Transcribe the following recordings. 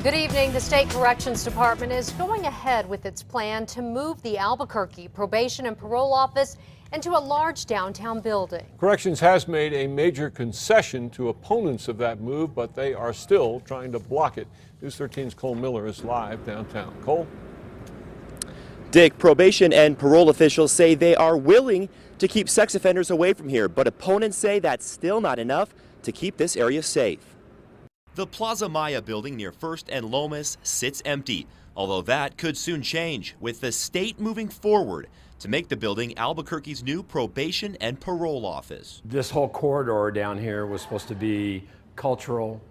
Good evening. The State Corrections Department is going ahead with its plan to move the Albuquerque Probation and Parole Office into a large downtown building. Corrections has made a major concession to opponents of that move, but they are still trying to block it. News 13's Cole Miller is live downtown. Cole? Dick, probation and parole officials say they are willing to keep sex offenders away from here, but opponents say that's still not enough to keep this area safe. The Plaza Maya building near First and Lomas sits empty, although that could soon change with the state moving forward to make the building Albuquerque's new probation and parole office. This whole corridor down here was supposed to be cultural,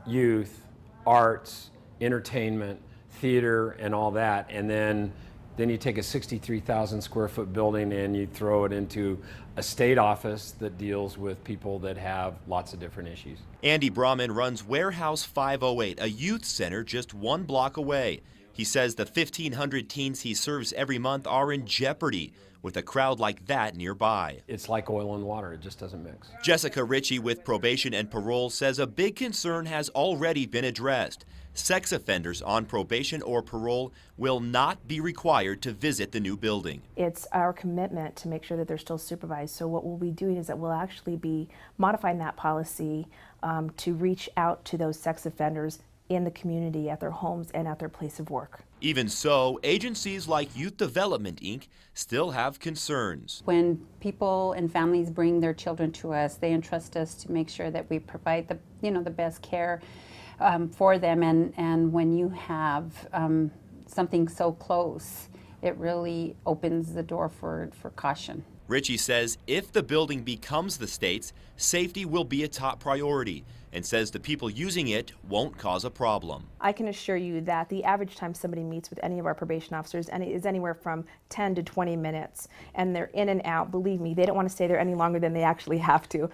youth, arts, entertainment, theater, and all that, and then you take a 63,000 square foot building and you throw it into a state office that deals with people that have lots of different issues. Andy Brahman runs Warehouse 508, a youth center just 1 block away. He says the 1,500 teens he serves every month are in jeopardy with a crowd like that nearby. It's like oil and water, it just doesn't mix. Jessica Ritchie with Probation and Parole says a big concern has already been addressed. Sex offenders on probation or parole will not be required to visit the new building. It's our commitment to make sure that they're still supervised. So what we'll be doing is that we'll actually be modifying that policy to reach out to those sex offenders in the community, at their homes and at their place of work. Even so, agencies like Youth Development, Inc. still have concerns. When people and families bring their children to us, they entrust us to make sure that we provide the best care for them, and when you have something so close, it really opens the door for caution. Ritchie says if the building becomes the state's, safety will be a top priority, and says the people using it won't cause a problem. I can assure you that the average time somebody meets with any of our probation officers is anywhere from 10 to 20 minutes, and they're in and out. Believe me, they don't want to stay there any longer than they actually have to.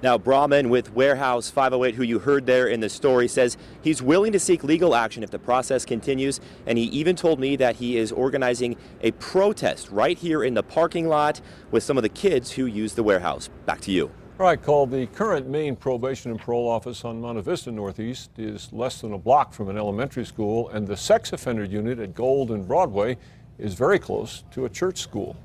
Now, Brahman with Warehouse 508, who you heard there in the story, says he's willing to seek legal action if the process continues, and he even told me that he is organizing a protest right here in the parking lot with some of the kids who use the warehouse. Back to you. All right, Cole, the current main probation and parole office on Monte Vista Northeast is less than a block from an elementary school, and the sex offender unit at Gold and Broadway is very close to a church school.